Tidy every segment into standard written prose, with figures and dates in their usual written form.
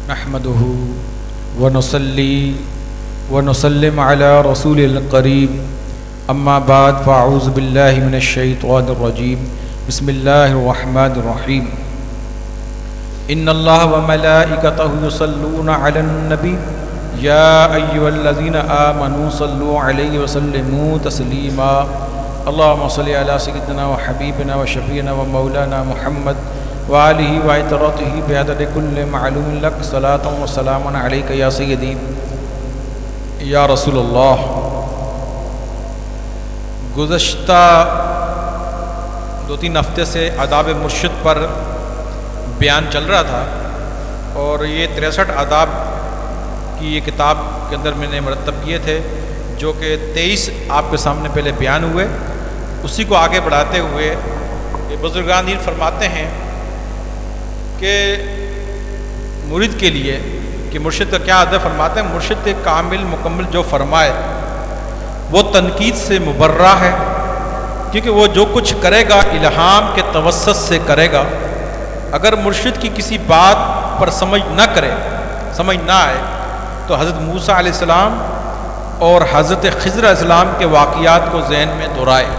نحمده ونصلي ونسلم على رسول القريب اما بعد فاعوذ بالله من الشيطان الرجيم بسم الله الرحمن الرحيم ان الله وملائكته يصلون على النبي يا ايها الذين امنوا صلوا عليه وسلموا تسليما اللهم صل على سيدنا وحبيبنا وشفيعنا ومولانا محمد وآلہ وعطرته بعدد كل معلوم لك صلاة وسلام عليك يا سيدي یا رسول اللہ۔ گزشتہ 2-3 ہفتے سے آداب مرشد پر بیان چل رہا تھا، اور یہ 63 آداب کی یہ کتاب کے اندر میں نے مرتب کیے تھے، جو کہ 23 آپ کے سامنے پہلے بیان ہوئے۔ اسی کو آگے بڑھاتے ہوئے یہ بزرگان دین فرماتے ہیں کہ مرید کے لیے کہ مرشد کا کیا ادب فرماتے ہیں، مرشد کامل مکمل جو فرمائے وہ تنقید سے مبرہ ہے، کیونکہ وہ جو کچھ کرے گا الہام کے توسط سے کرے گا۔ اگر مرشد کی کسی بات پر سمجھ نہ آئے تو حضرت موسیٰ علیہ السلام اور حضرت خضر علیہ السلام کے واقعات کو ذہن میں دہرائے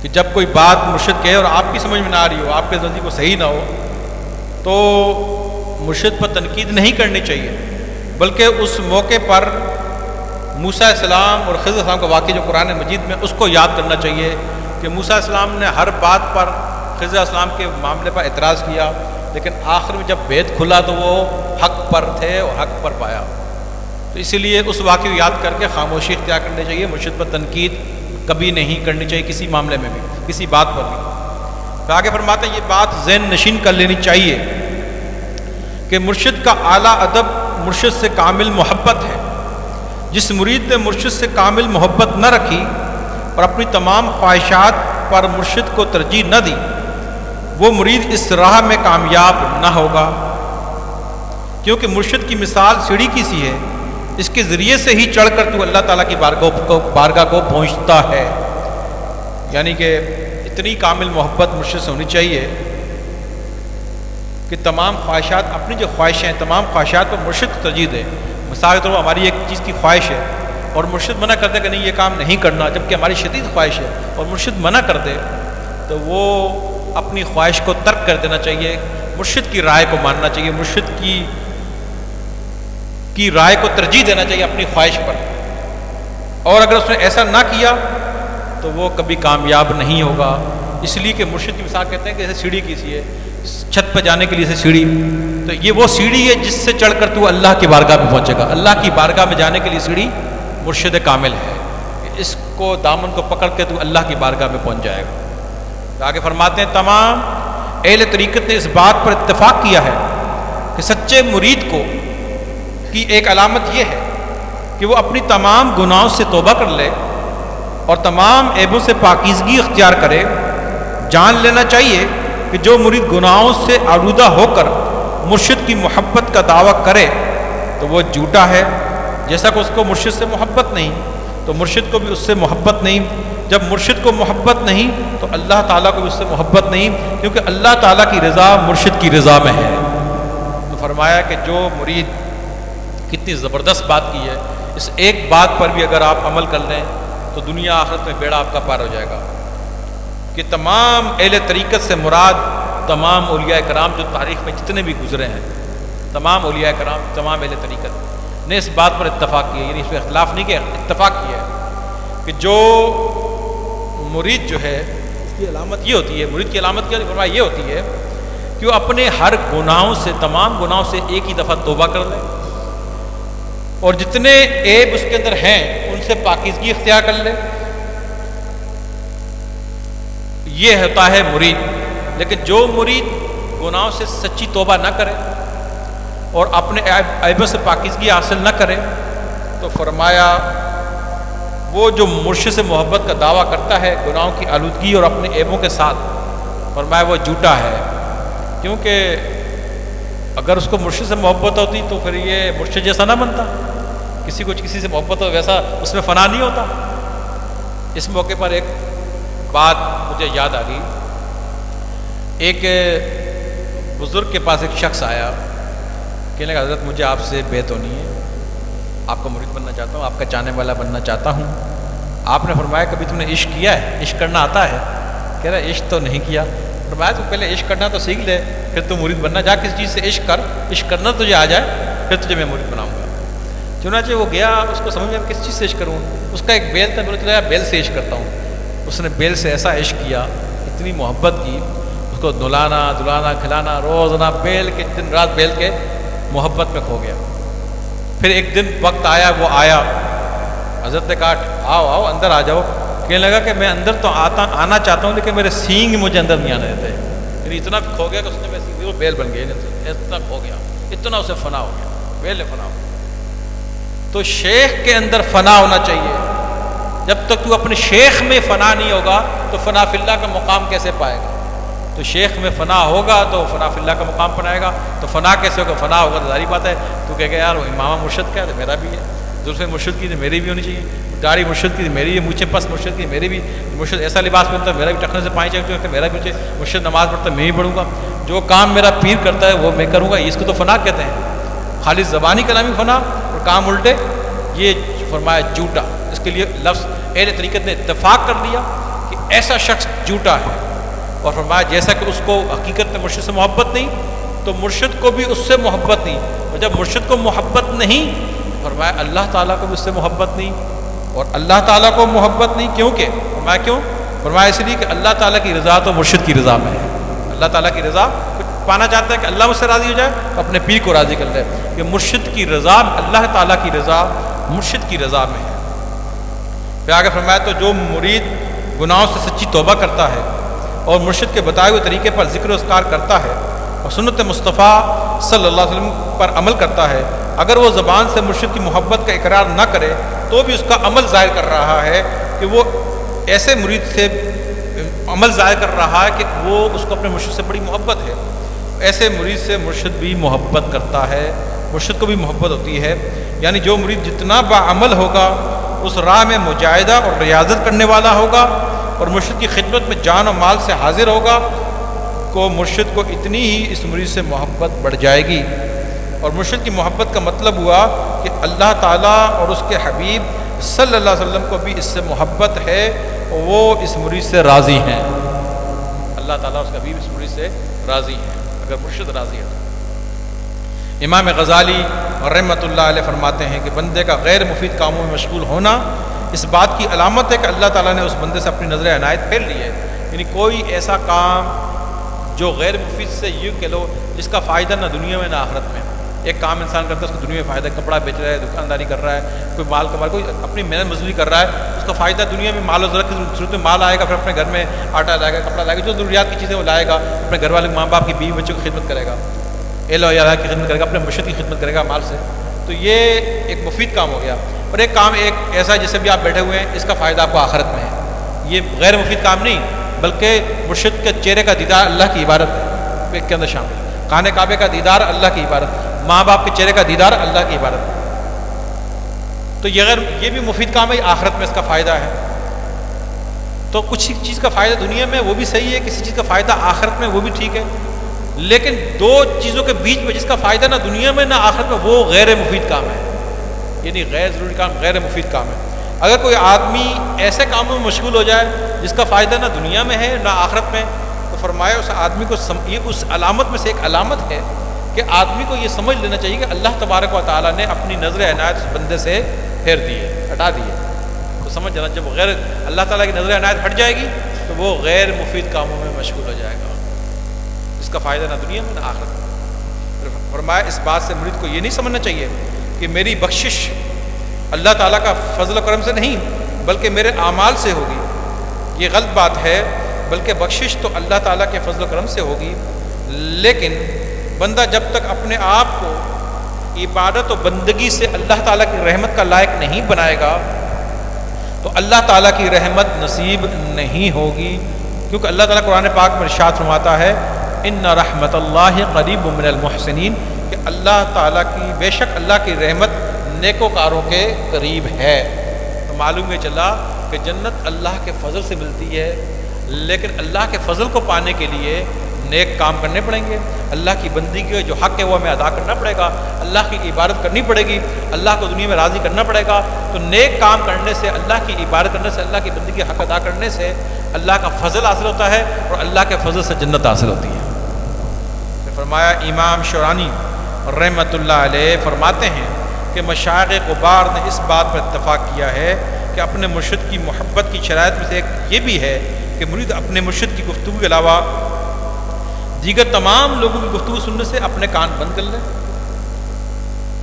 کہ جب کوئی بات مرشد کہے اور آپ کی سمجھ میں نہ آ رہی ہو، آپ کے نزدیک کو صحیح نہ ہو، تو مرشد پر تنقید نہیں کرنی چاہیے، بلکہ اس موقع پر موسیٰ علیہ السلام اور خضر علیہ السلام کا واقعہ جو قرآن مجید میں، اس کو یاد کرنا چاہیے کہ موسیٰ علیہ السلام نے ہر بات پر خضر علیہ السلام کے معاملے پر اعتراض کیا، لیکن آخر میں جب بھید کھلا تو وہ حق پر تھے اور حق پر پایا۔ تو اسی لیے اس واقعے کو یاد کر کے خاموشی اختیار کرنی چاہیے، مرشد پر تنقید کبھی نہیں کرنی چاہیے، کسی معاملے میں بھی، کسی بات پر بھی۔ تو آگے فرماتے ہیں یہ بات ذہن نشین کر لینی چاہیے کہ مرشد کا اعلیٰ ادب مرشد سے کامل محبت ہے۔ جس مرید نے مرشد سے کامل محبت نہ رکھی اور اپنی تمام خواہشات پر مرشد کو ترجیح نہ دی، وہ مرید اس راہ میں کامیاب نہ ہوگا، کیونکہ مرشد کی مثال سیڑھی کی سی ہے، اس کے ذریعے سے ہی چڑھ کر تو اللہ تعالیٰ کی بارگاہ کو پہنچتا ہے۔ یعنی کہ اتنی کامل محبت مرشد سے ہونی چاہیے کہ تمام خواہشات، اپنی جو خواہشیں ہیں تمام خواہشات کو مرشد کو ترجیح دے۔ مثال کے طور پر ہماری ایک چیز کی خواہش ہے اور مرشد منع کر دے کہ نہیں یہ کام نہیں کرنا، جبکہ ہماری شدید خواہش ہے اور مرشد منع کر دے، تو وہ اپنی خواہش کو ترک کر دینا چاہیے، مرشد کی رائے کو ماننا چاہیے، مرشد کی رائے کو ترجیح دینا چاہیے اپنی خواہش پر۔ اور اگر اس نے ایسا نہ کیا تو وہ کبھی کامیاب نہیں ہوگا، اس لیے کہ مرشد کی مثال کہتے ہیں کہ جیسے سیڑھی کی سی ہے، چھت پہ جانے کے لیے سیڑھی، تو یہ وہ سیڑھی ہے جس سے چڑھ کر تو اللہ کی بارگاہ میں پہنچے گا۔ اللہ کی بارگاہ میں جانے کے لیے سیڑھی مرشد کامل ہے، اس کو دامن کو پکڑ کے تو اللہ کی بارگاہ میں پہنچ جائے گا۔ تو آگے فرماتے ہیں تمام اہل طریقت نے اس بات پر اتفاق کیا ہے کہ سچے مرید کو کی ایک علامت یہ ہے کہ وہ اپنی تمام گناہوں سے توبہ کر لے اور تمام عیبوں سے پاکیزگی اختیار کرے۔ جان لینا چاہیے کہ جو مرید گناہوں سے آلودہ ہو کر مرشد کی محبت کا دعویٰ کرے تو وہ جھوٹا ہے، جیسا کہ اس کو مرشد سے محبت نہیں تو مرشد کو بھی اس سے محبت نہیں۔ جب مرشد کو محبت نہیں تو اللہ تعالیٰ کو بھی اس سے محبت نہیں، کیونکہ اللہ تعالیٰ کی رضا مرشد کی رضا میں ہے۔ تو فرمایا کہ جو مرید، کتنی زبردست بات کی ہے، اس ایک بات پر بھی اگر آپ عمل کر لیں تو دنیا آخرت میں بیڑا آپ کا پار ہو جائے گا کہ تمام اہل طریقت سے مراد تمام اولیاء کرام جو تاریخ میں جتنے بھی گزرے ہیں، تمام اولیاء کرام، تمام اہل طریقت نے اس بات پر اتفاق کیا، یعنی اس پہ اختلاف نہیں کیا، اتفاق کیا ہے کہ جو مرید جو ہے اس کی علامت یہ ہوتی ہے، مرید کی علامت کیا یہ ہوتی ہے کہ وہ اپنے ہر گناہوں سے، تمام گناہوں سے ایک ہی دفعہ توبہ کر لے اور جتنے عیب اس کے اندر ہیں ان سے پاکیزگی اختیار کر لے، یہ ہوتا ہے مرید۔ لیکن جو مرید گناہوں سے سچی توبہ نہ کرے اور اپنے عیبوں سے پاکیزگی حاصل نہ کرے تو فرمایا وہ جو مرشد سے محبت کا دعویٰ کرتا ہے گناہوں کی آلودگی اور اپنے عیبوں کے ساتھ، فرمایا وہ جھوٹا ہے، کیونکہ اگر اس کو مرشد سے محبت ہوتی تو پھر یہ مرشد جیسا نہ بنتا، کسی کو کسی سے محبت ہو ویسا اس میں فنا نہیں ہوتا۔ اس موقع پر ایک بات مجھے یاد آ گئی، ایک بزرگ کے پاس ایک شخص آیا کہنے لگا حضرت مجھے آپ سے بیعت ہونی ہے، آپ کا مرید بننا چاہتا ہوں، آپ کا چاہنے والا بننا چاہتا ہوں۔ آپ نے فرمایا کبھی تم نے عشق کیا ہے؟ عشق کرنا آتا ہے؟ کہہ رہا عشق تو نہیں کیا۔ فرمایا تو پہلے عشق کرنا تو سیکھ لے، پھر تو مرید بننا، جا کسی چیز سے عشق کر، عشق کرنا تجھے آ جائے پھر تجھے میں مرید بناؤں گا۔ چنانچہ وہ گیا، اس کو سمجھ میں کس چیز سے عشق کروں، اس کا ایک بیل تھا، بولے چلا بیل سے عشق کرتا ہوں۔ اس نے بیل سے ایسا عشق کیا، اتنی محبت کی، اس کو دلانا دلانا کھلانا، روزانہ بیل کے دن رات بیل کے محبت میں کھو گیا۔ پھر ایک دن وقت آیا، وہ آیا، حضرت نے کہا آؤ آؤ اندر آ جاؤ۔ کہنے لگا کہ میں اندر تو آنا چاہتا ہوں لیکن میرے سینگ مجھے اندر نہیں آنے دیتے۔ یعنی اتنا کھو گیا کہ اس نے میں سینگ وہ بیل بن گئی، اتنا کھو گیا، اتنا اسے فنا ہو گیا، بیل فنا ہو گیا۔ تو شیخ کے اندر فنا ہونا چاہیے۔ جب تک تو اپنے شیخ میں فنا نہیں ہوگا تو فنا فی اللہ کا مقام کیسے پائے گا؟ تو شیخ میں فنا ہوگا تو فنا فی اللہ کا مقام پائے گا۔ تو فنا کیسے ہوگا؟ فنا ہوگا تو ظاہری بات ہے تو کہے گا یار امامہ مرشد کا ہے تو میرا بھی ہے، دوسرے مرشد کی تو میری بھی ہونی چاہیے، داڑھی مرشد کی میری ہے، مونچھیں پس مرشد کی میری بھی، مرشد ایسا لباس پہنتا ہے میرا بھی، ٹخنے سے پائیں چاہیے میرا بھی چاہیے، مرشد نماز پڑھتا ہے میں بھی پڑھوں گا، جو کام میرا پیر کرتا ہے وہ میں کروں گا۔ اس کو تو فنا کہتے ہیں، خالی زبانی کلامی فنا اور کام الٹے، یہ فرمایا جھوٹا۔ اس کے لیے لفظ اہل طریقت نے اتفاق کر لیا کہ ایسا شخص جھوٹا ہے، اور فرمایا جیسا کہ اس کو حقیقت میں مرشد سے محبت نہیں تو مرشد کو بھی اس سے محبت نہیں، اور جب مرشد کو محبت نہیں فرمایا اللہ تعالیٰ کو بھی اس سے محبت نہیں، اور اللہ تعالیٰ کو محبت نہیں کیونکہ فرمایا کیوں؟ فرمایا اس لیے کہ اللہ تعالیٰ کی رضا تو مرشد کی رضا میں ہے۔ اللہ تعالیٰ کی رضا پانا چاہتا ہے کہ اللہ مجھ سے راضی ہو جائے، اپنے پیر کو راضی کر لے، کہ مرشد کی رضا، اللہ تعالیٰ کی رضا مرشد کی رضا میں ہے۔ پھر آگے فرمایا تو جو مرید گناہوں سے سچی توبہ کرتا ہے اور مرشد کے بتائے ہوئے طریقے پر ذکر و اذکار کرتا ہے اور سنت مصطفیٰ صلی اللہ علیہ وسلم پر عمل کرتا ہے، اگر وہ زبان سے مرشد کی محبت کا اقرار نہ کرے تو بھی اس کا عمل ظاہر کر رہا ہے کہ وہ ایسے مرید سے عمل ظاہر کر رہا ہے کہ وہ اس کو اپنے مرشد سے بڑی محبت ہے۔ ایسے مرید سے مرشد بھی محبت کرتا ہے، مرشد کو بھی محبت ہوتی ہے۔ یعنی جو مرید جتنا باعمل ہوگا اس راہ میں مجاہدہ اور ریاضت کرنے والا ہوگا اور مرشد کی خدمت میں جان و مال سے حاضر ہوگا کو مرشد کو اتنی ہی اس مرید سے محبت بڑھ جائے گی۔ اور مرشد کی محبت کا مطلب ہوا کہ اللہ تعالیٰ اور اس کے حبیب صلی اللہ علیہ وسلم کو بھی اس سے محبت ہے، اور وہ اس مرید سے راضی ہیں۔ اللہ تعالیٰ اور اس کے حبیب اس مرید سے راضی ہیں اگر مرشد راضی ہے۔ امام غزالی رحمۃ اللہ علیہ فرماتے ہیں کہ بندے کا غیر مفید کاموں میں مشغول ہونا اس بات کی علامت ہے کہ اللہ تعالیٰ نے اس بندے سے اپنی نظر عنایت پھیر لی ہے۔ یعنی کوئی ایسا کام جو غیر مفید سے یوں کہہ لو جس کا فائدہ نہ دنیا میں نہ آخرت میں، ایک کام انسان کرتا ہے اس کو دنیا میں فائدہ، کپڑا بیچ رہا ہے، دکانداری کر رہا ہے، کوئی مال کما، کوئی اپنی محنت مزدوری کر رہا ہے، اس کا فائدہ دنیا میں مال و زر کی صورت میں مال آئے گا، پھر اپنے گھر میں آٹا لائے گا، کپڑا لائے گا، جو ضروریات کی چیزیں وہ لائے گا، اپنے گھر والے ماں باپ کی بیوی بچوں کی خدمت کرے گا، اہل و عیال کی خدمت کرے گا، اپنے مرشد کی خدمت کرے گا مال سے، تو یہ ایک مفید کام ہو گیا۔ اور ایک کام ایک ایسا جیسے بھی آپ بیٹھے ہوئے ہیں، اس کا فائدہ آپ کو آخرت میں ہے، یہ غیر مفید کام نہیں بلکہ مرشد کے چہرے کا دیدار اللہ کی عبادت ہے ایک کے اندر شامل، خانہ کعبے کا دیدار اللہ کی عبادت، ماں باپ کے چہرے کا دیدار اللہ کی عبادت، تو یہ بھی مفید کام ہے، آخرت میں اس کا فائدہ ہے۔ تو کچھ چیز کا فائدہ دنیا میں وہ بھی صحیح ہے، کسی چیز کا فائدہ آخرت میں وہ بھی ٹھیک ہے، لیکن دو چیزوں کے بیچ میں جس کا فائدہ نہ دنیا میں نہ آخرت میں وہ غیر مفید کام ہے، یعنی غیر ضروری کام غیر مفید کام ہے۔ اگر کوئی آدمی ایسے کاموں میں مشغول ہو جائے جس کا فائدہ نہ دنیا میں ہے نہ آخرت میں، تو فرمایا اس آدمی کو یہ اس علامت میں سے ایک علامت ہے کہ آدمی کو یہ سمجھ لینا چاہیے کہ اللہ تبارک و تعالیٰ نے اپنی نظر عنایت اس بندے سے پھیر دی ہے، ہٹا دی ہے۔ تو سمجھ جانا جب غیر اللہ تعالیٰ کی نظر عنایت ہٹ جائے گی تو وہ غیر مفید کاموں میں مشغول ہو جائے گا، اس کا فائدہ نہ دنیا میں نہ آخرت میں۔ فرمایا اس بات سے مرید کو یہ نہیں سمجھنا چاہیے کہ میری بخشش اللہ تعالیٰ کا فضل و کرم سے نہیں بلکہ میرے اعمال سے ہوگی، یہ غلط بات ہے، بلکہ بخشش تو اللہ تعالیٰ کے فضل و کرم سے ہوگی، لیکن بندہ جب تک اپنے آپ کو عبادت و بندگی سے اللہ تعالیٰ کی رحمت کا لائق نہیں بنائے گا تو اللہ تعالیٰ کی رحمت نصیب نہیں ہوگی، کیونکہ اللہ تعالیٰ قرآن پاک میں ارشاد فرماتا ہے ان رحمت اللہ قریب من المحسنین، کہ اللہ تعالیٰ کی بے شک اللہ کی رحمت نیکوکاروں کے قریب ہے۔ تو معلوم یہ چلا کہ جنت اللہ کے فضل سے ملتی ہے، لیکن اللہ کے فضل کو پانے کے لیے نیک کام کرنے پڑیں گے، اللہ کی بندگی کا جو حق ہے وہ ہمیں ادا کرنا پڑے گا، اللہ کی عبادت کرنی پڑے گی، اللہ کو دنیا میں راضی کرنا پڑے گا۔ تو نیک کام کرنے سے، اللہ کی عبادت کرنے سے، اللہ کی بندگی کا حق ادا کرنے سے اللہ کا فضل حاصل ہوتا ہے، اور اللہ کے فضل سے جنت حاصل ہوتی ہے۔ پھر فرمایا، امام شورانی رحمۃ اللہ علیہ فرماتے ہیں کہ مشائخ کبار نے اس بات پر اتفاق کیا ہے کہ اپنے مرشد کی محبت کی شرائط میں سے ایک یہ بھی ہے کہ مرید اپنے مرشد کی گفتگو کے علاوہ دیگر تمام لوگوں کی گفتگو سننے سے اپنے کان بند کر لیں۔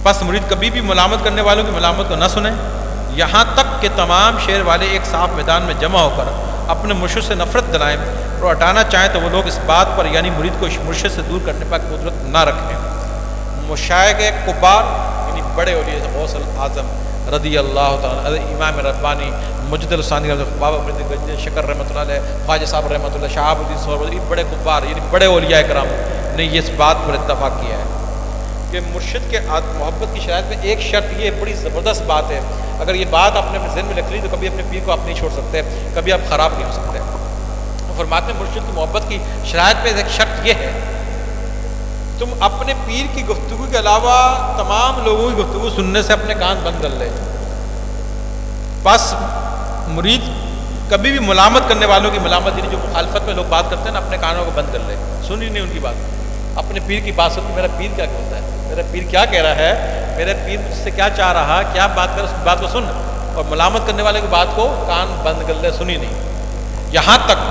پس مرید کبھی بھی ملامت کرنے والوں کی ملامت کو نہ سنیں، یہاں تک کہ تمام شہر والے ایک صاف میدان میں جمع ہو کر اپنے مرشد سے نفرت دلائیں اور ہٹانا چاہیں تو وہ لوگ اس بات پر یعنی مرید کو مرشد سے دور کرنے پر قدرت نہ رکھیں۔ مشائخ کبار یعنی بڑے اولیاء غوث الاعظم رضی اللہ تعالیٰ، امام ربانی، مجد الثانی، بابا فرید گنج شکر رحمۃ اللہ علیہ، خواجہ صاحب رحمۃ اللہ، شہاب الدین سہروردی، بڑے کبار یعنی بڑے اولیاء کرام نے یہ اس بات پر اتفاق کیا ہے کہ مرشد کے محبت کی شرائط میں ایک شرط، یہ بڑی زبردست بات ہے، اگر یہ بات آپ نے اپنے ذہن میں رکھ لی تو کبھی اپنے پیر کو آپ نہیں چھوڑ سکتے، کبھی آپ خراب نہیں ہو سکتے۔ فرماتے ہیں مرشد کی محبت کی شرائط میں ایک شرط یہ ہے، تم اپنے پیر کی گفتگو کے علاوہ تمام لوگوں کی گفتگو سننے سے اپنے کان بند کر لے۔ بس مرید کبھی بھی ملامت کرنے والوں کی ملامت یعنی جو مخالفت میں لوگ بات کرتے ہیں نا، اپنے کانوں کو بند کر لے، سن ہی نہیں ان کی بات، اپنے پیر کی بات سن، میرا پیر کیا کہتا ہے، میرا پیر کیا کہہ رہا ہے، میرے پیر مجھ سے کیا چاہ رہا، کیا بات کر، اس بات کو سن، اور ملامت کرنے والے کی بات کو کان بند کر لے، سن ہی نہیں۔ یہاں تک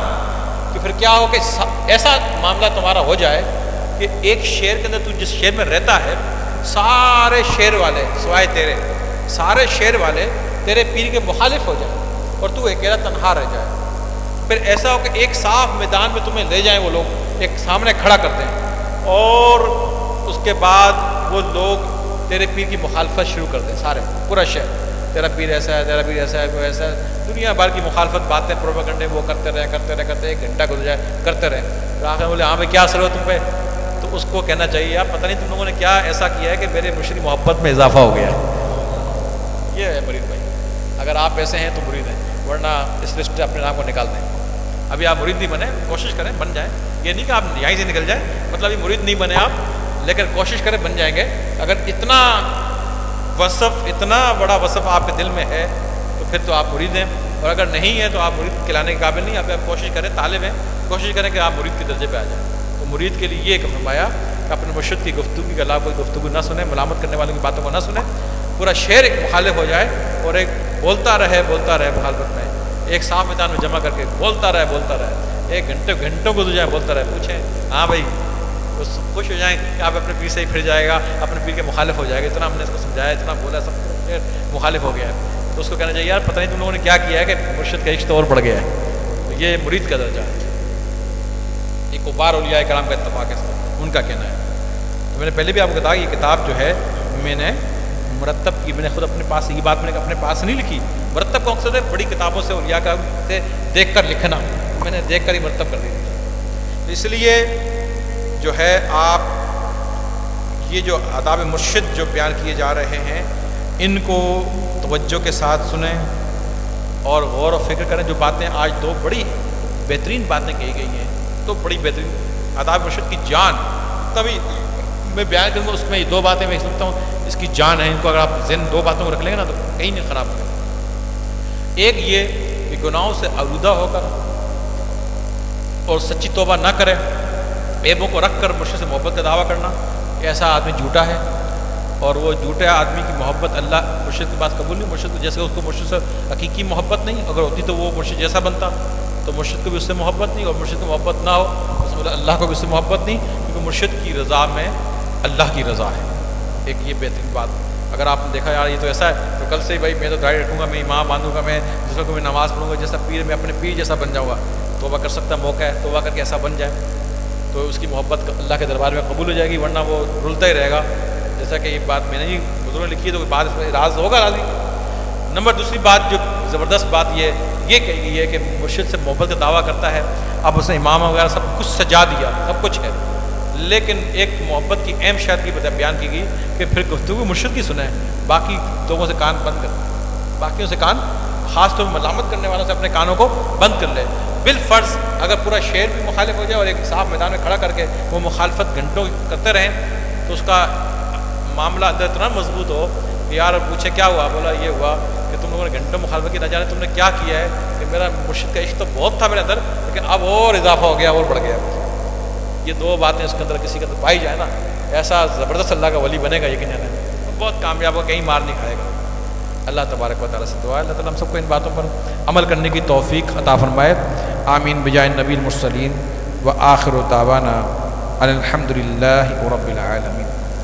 کہ پھر کیا ہو کہ ایسا معاملہ تمہارا ہو جائے کہ ایک شہر کے اندر تو جس شہر میں رہتا ہے، سارے شہر والے سوائے تیرے، سارے شہر والے تیرے پیر کے مخالف ہو جائیں اور تو اکیلا تنہا رہ جائے۔ پھر ایسا ہو کہ ایک صاف میدان میں تمہیں لے جائیں وہ لوگ، ایک سامنے کھڑا کر دیں، اور اس کے بعد وہ لوگ تیرے پیر کی مخالفت شروع کر دیں، سارے پورا شہر، تیرا پیر ایسا ہے، تیرا پیر ایسا ہے، وہ ایسا ہے، دنیا بھر کی مخالفت باتیں پروپیگنڈے وہ کرتے رہے، ایک گھنٹہ گزر جائے کرتے رہے، پھر آخر بولے ہاں بھائی کیا اثر ہو تم پہ، تو اس کو کہنا چاہیے یار پتہ نہیں تم لوگوں نے کیا ایسا کیا ہے کہ میرے مرشد کی محبت میں اضافہ ہو گیا ہے۔ یہ ہے مرید بھائی، اگر آپ ایسے ہیں تو مرید ہیں، ورنہ اس لسٹ سے اپنے نام کو نکال دیں۔ ابھی آپ مرید نہیں بنے، کوشش کریں بن جائیں، یہ نہیں کہ آپ یہیں سے نکل جائیں، مطلب یہ مرید نہیں بنے آپ، لیکن کوشش کریں بن جائیں گے۔ اگر اتنا وصف، اتنا بڑا وصف آپ کے دل میں ہے تو پھر تو آپ مرید ہیں، اور اگر نہیں ہے تو آپ مرید کھلانے کے قابل نہیں۔ آپ کوشش کریں، طالب ہیں، کوشش کریں کہ آپ مرید کے درجے پہ آ جائیں۔ تو مرید کے لیے یہ ایک فرمایا کہ اپنے مرشد کی گفتگو کے علاوہ کوئی گفتگو نہ سنیں، ملامت کرنے والوں کی باتوں کو نہ سنیں، پورا شہر ایک مخالف ہو جائے اور ایک بولتا رہے مخالفت میں، ایک صاف میدان میں جمع کر کے بولتا رہے، ایک گھنٹوں کو جائے بولتا رہے، پوچھیں ہاں بھائی، وہ خوش ہو جائیں کہ آپ اپنے پیر سے ہی پھر جائے گا، اپنے پیر کے مخالف ہو جائے گا، اتنا ہم نے اس کو سمجھایا، اتنا بولا، سب مخالف ہو گیا ہے، تو اس کو کہنا چاہیے یار پتہ نہیں تم لوگوں نے کیا کیا ہے کہ مرشد کا عشق اور بڑھ گیا ہے۔ تو یہ مرید کا درجہ ہے، یہ کبار اولیاء کرام کا اتفاق ہے، ان کا کہنا ہے۔ تو میں نے پہلے بھی آپ کو بتایا یہ کتاب جو ہے میں نے مرتب کی، میں نے خود اپنے پاس یہ بات میں نے اپنے پاس نہیں لکھی، مرتب کا مقصد ہے بڑی کتابوں سے اولیاء کا سے دیکھ کر لکھنا، میں نے دیکھ کر ہی مرتب کر دی۔ اس لیے جو ہے آپ یہ جو آداب مرشد جو بیان کیے جا رہے ہیں ان کو توجہ کے ساتھ سنیں اور غور و فکر کریں۔ جو باتیں آج دو بڑی بہترین باتیں کہی گئی ہیں، تو بڑی بہترین آداب مرشد کی جان، تبھی میں بیان کروں گا، اس میں یہ دو باتیں میں سمجھتا ہوں اس کی جان ہے، ان کو اگر آپ ذہن دو باتوں کو رکھ لیں گے نا تو کہیں نہیں خراب ہوگا۔ ایک یہ کہ گناہوں سے آلودہ ہو کر اور سچی توبہ نہ کرے، عیبوں کو رکھ کر مرشد سے محبت کا دعویٰ کرنا، کہ ایسا آدمی جھوٹا ہے، اور وہ جھوٹے آدمی کی محبت اللہ مرشد کے پاس قبول نہیں، مرشد جیسے اس کو مرشد سے حقیقی محبت نہیں، اگر ہوتی تو وہ مرشد جیسا بنتا، تو مرشد کو بھی اس سے محبت نہیں، اور مرشد کو محبت نہ ہو تو اللہ کو بھی اس سے محبت نہیں، کیونکہ مرشد کی رضا میں اللہ کی رضا ہے۔ ایک یہ بہترین بات، اگر آپ نے دیکھا یار یہ تو ایسا ہے تو کل سے بھائی میں تو داڑھی رکھوں گا، میں امام باندھوں گا، میں دوسروں کو میں نماز پڑھوں گا، جیسا پیر میں اپنے پیر جیسا بن جاؤں گا، توبہ کر سکتا موقع ہے، توبہ کر کے ایسا بن جائے تو اس کی محبت اللہ کے دربار میں قبول ہو جائے گی، ورنہ وہ رلتا ہی رہے گا۔ جیسا کہ یہ بات میں نے بزرگوں نے لکھی ہے تو بات اس میں راز ہوگا راضی۔ نمبر دوسری بات جو زبردست بات یہ کہی گئی ہے کہ مرشد سے محبت کا دعویٰ کرتا ہے، اب اس نے امام وغیرہ سب کچھ سجا دیا، سب کچھ ہے، لیکن ایک محبت کی اہم شرط کی بیان کی گئی کہ پھر گفتگو مرشد کی سنیں، باقی لوگوں سے کان بند کر، باقیوں سے کان خاص طور پر ملامت کرنے والوں سے اپنے کانوں کو بند کر لے. بالفرض اگر پورا شہر بھی مخالف ہو جائے اور ایک صاحب میدان میں کھڑا کر کے وہ مخالفت گھنٹوں کرتے رہیں تو اس کا معاملہ اندر اتنا مضبوط ہو کہ یار پوچھے کیا ہوا, بولا یہ ہوا کہ تم لوگوں نے گھنٹوں مخالفت کی, نہ جانے تم نے کیا کیا ہے کہ میرا مرشد کا عشق تو بہت تھا میرے اندر لیکن اب اور اضافہ ہو گیا اور بڑھ گیا. یہ دو باتیں اس کے اندر کسی کے اندر پائی جائے نا, ایسا زبردست اللہ کا ولی بنے گا یقیناً, تو بہت کامیاب ہو, کہیں مار نہیں کھائے گا. اللہ تبارک و تعالیٰ سے دعا ہے اللہ تعالیٰ ہم سب کو ان باتوں پر عمل کرنے کی توفیق عطا فرمائے. آمین بجائے نبی المرسلین و آخر دعوانا الحمد للہ رب العالمین.